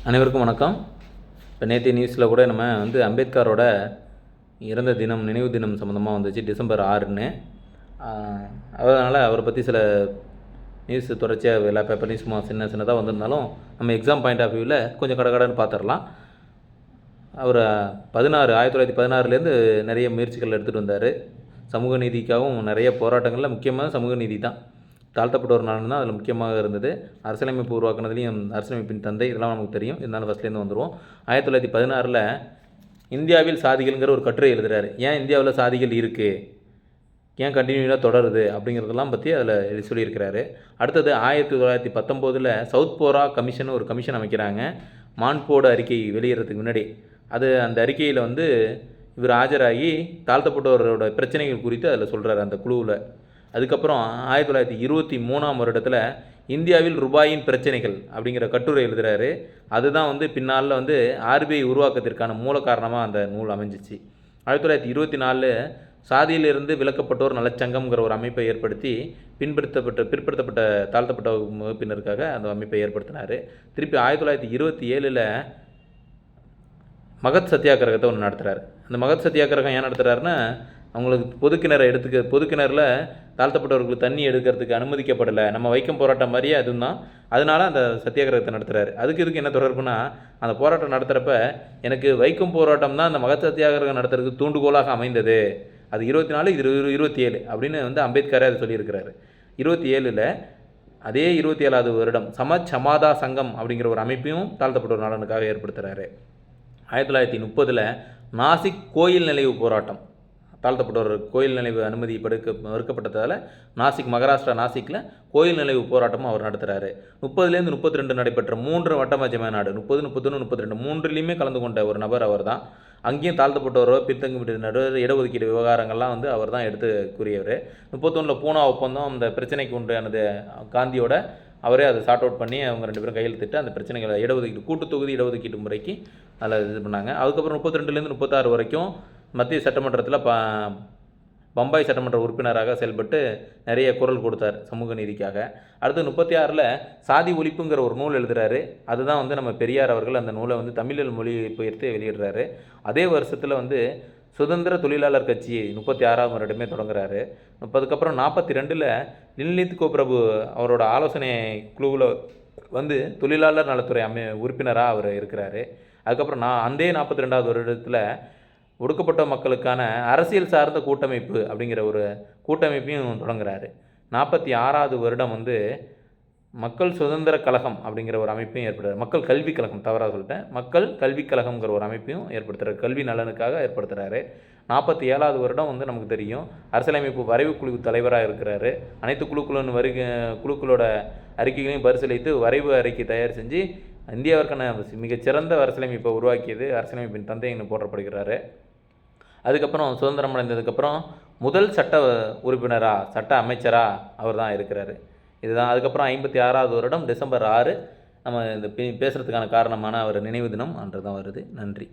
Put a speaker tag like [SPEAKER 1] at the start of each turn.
[SPEAKER 1] அனைவருக்கும் வணக்கம். இப்போ நேற்று நியூஸில் கூட நம்ம அம்பேத்கரோட இறந்த தினம், நினைவு தினம் சம்மந்தமாக வந்துச்சு, டிசம்பர் 6ன்னு. அதனால் அவரை பற்றி சில நியூஸ் தொடர்ச்சியாக எல்லா பேப்பர்லையும் சும்மா சின்னதாக வந்திருந்தாலும் நம்ம எக்ஸாம் பாயிண்ட் ஆஃப் வியூவில் கொஞ்சம் கடன்னு பார்த்துடலாம். அவர் 1916லேருந்து நிறைய முயற்சிகள் எடுத்துகிட்டு வந்தார். சமூக நீதிக்காகவும் நிறைய போராட்டங்களில் முக்கியமாக சமூக நீதி தான், தாழ்த்தப்பட்டவர் நாள் தான் அதில் முக்கியமாக இருந்தது. அரசியலமைப்பு உருவாக்குனதுலேயும் அரசியலமைப்பின் தந்தை, இதெல்லாம் நமக்கு தெரியும். இருந்தாலும் ஃபஸ்ட்லேருந்து வந்துடுவோம். 1916 இந்தியாவில் சாதிகள்ங்கிற ஒரு கட்டுரை எழுதுகிறார். ஏன் இந்தியாவில் சாதிகள் இருக்குது, ஏன் கண்டினியூவாக தொடருது அப்படிங்கிறதெல்லாம் பற்றி அதில் சொல்லியிருக்கிறாரு. அடுத்தது 1919 சவுத் போரா கமிஷன் ஒரு கமிஷன் அமைக்கிறாங்க, மான்போர்டு அறிக்கை வெளியிடறதுக்கு முன்னாடி. அந்த அறிக்கையில் இவர் ஆஜராகி தாழ்த்தப்பட்டவரோட பிரச்சனைகள் குறித்து அதில் சொல்கிறார் அந்த குழுவில். அதுக்கப்புறம் 1923 இந்தியாவில் ரூபாயின் பிரச்சனைகள் அப்படிங்கிற கட்டுரை எழுதுகிறாரு. அதுதான் பின்னால் ஆர்பிஐ உருவாக்கத்திற்கான மூல காரணமாக அந்த நூல் அமைஞ்சிச்சு. 1924 சாதியிலிருந்து விலக்கப்பட்டோர் நலச்சங்கம்ங்கிற ஒரு அமைப்பை ஏற்படுத்தி பிற்படுத்தப்பட்ட தாழ்த்தப்பட்ட வகுப்பினருக்காக அந்த அமைப்பை ஏற்படுத்தினார். திருப்பி 1927 மகத் சத்தியாகிரகத்தை ஒன்று நடத்துகிறார். அந்த மகத் சத்தியாகிரகம் ஏன் நடத்துகிறாருன்னா, அவங்களுக்கு பொதுக்கிணறில் தாழ்த்தப்பட்டவர்களுக்கு தண்ணி எடுக்கிறதுக்கு அனுமதிக்கப்படலை, நம்ம வைக்கம் போராட்டம் மாதிரியே அதுதான். அதனால அந்த சத்தியாகிரகத்தை நடத்துகிறாரு. இதுக்கு என்ன தொடர்புனா, அந்த போராட்டம் நடத்துகிறப்ப எனக்கு வைக்கம் போராட்டம் தான் அந்த மகத் சத்தியாகிரகம் நடத்துறதுக்கு தூண்டுகோலாக அமைந்தது. அது 24, இது 27 அப்படின்னு அம்பேத்கரே அதை சொல்லியிருக்கிறாரு. 27 அதே 27வது வருடம் சமாதா சங்கம் அப்படிங்கிற ஒரு அமைப்பையும் தாழ்த்தப்பட்டவர் நலனுக்காக ஏற்படுத்துகிறாரு. 1930 நாசிக் கோயில் நிலைவு போராட்டம், தாழ்த்தப்பட்டவர் கோயில் நிலைவு அனுமதி மறுக்கப்பட்டதால் மகாராஷ்டிரா நாசிக்கில் கோயில் நிலைவு போராட்டமும் அவர் நடத்துகிறாரு. 30லேருந்து 32 நடைபெற்ற 3 வட்டமேஜை மாநாடு, 30, 31, 32 மூன்றுலேயுமே கலந்து கொண்ட ஒரு நபர் அவர் தான். அங்கேயும் தாழ்த்தப்பட்டவரோ பின்தங்கிவிட்டனர் இடஒதுக்கீடு விவகாரங்கள்லாம் அவர் தான் எடுத்து கூறியவர். 31 பூனா ஒப்பந்தம் அந்த பிரச்சனைக்கு உண்டானது காந்தியோட அவரே அதை சார்ட் அவுட் பண்ணி அவங்க 2 பேரும் கையெழுத்திட்டு அந்த பிரச்சனைகளை இடஒதுக்கீடு கூட்டு தொகுதி இடஒதுக்கீட்டு முறைக்கு அதில் இது பண்ணாங்க. அதுக்கப்புறம் 32லேருந்து 36 வரைக்கும் மத்திய சட்டமன்றத்தில் பம்பாய் சட்டமன்ற உறுப்பினராக செயல்பட்டு நிறைய குரல் கொடுத்தார் சமூக நீதிக்காக. அடுத்து 36 சாதி ஒழிப்புங்கிற ஒரு நூல் எழுதுகிறாரு. அதுதான் நம்ம பெரியார் அவர்கள் அந்த நூலை தமிழில் மொழிபெயர்த்து வெளியிடுறாரு. அதே வருஷத்தில் சுதந்திர தொழிலாளர் கட்சி 36ஆம் வருடமே தொடங்குறாரு. அதுக்கப்புறம் 42 நில்லித் கோபிரபு அவரோட ஆலோசனை குழுவில் தொழிலாளர் நலத்துறை உறுப்பினராக அவர் இருக்கிறாரு. அதுக்கப்புறம் அந்த 42வது வருடத்தில் ஒடுக்கப்பட்ட மக்களுக்கான அரசியல் சார்ந்த கூட்டமைப்பு அப்படிங்கிற ஒரு கூட்டமைப்பையும் தொடங்குறாரு. 46வது வருடம் மக்கள் சுதந்திர கழகம் அப்படிங்கிற ஒரு அமைப்பையும் ஏற்படுத்துகிறார். மக்கள் கல்விக் கழகம், தவறாக சொல்லிட்டேன், மக்கள் கல்விக் கழகங்கிற ஒரு அமைப்பையும் ஏற்படுத்துகிறார், கல்வி நலனுக்காக ஏற்படுத்துகிறாரு. 47வது வருடம் நமக்கு தெரியும், அரசியலமைப்பு வரைவு குழு தலைவராக இருக்கிறாரு. அனைத்து குழுக்களோட அறிக்கைகளையும் பரிசீலித்து வரைவு அறிக்கை தயார் செஞ்சு இந்தியாவிற்கான மிகச்சிறந்த அரசியலமைப்பை உருவாக்கியது அரசியலமைப்பின் தந்தைன்னு போற்றப்படுகிறாரு. அதுக்கப்புறம் சுதந்திரம் அடைந்ததுக்கப்புறம் முதல் சட்ட உறுப்பினராக, சட்ட அமைச்சராக அவர் தான் இருக்கிறாரு. இதுதான். அதுக்கப்புறம் 56வது வருடம் டிசம்பர் 6 நம்ம இந்த பேசுகிறதுக்கான காரணமான அவர் நினைவு தினம் அன்று தான் வருது. நன்றி.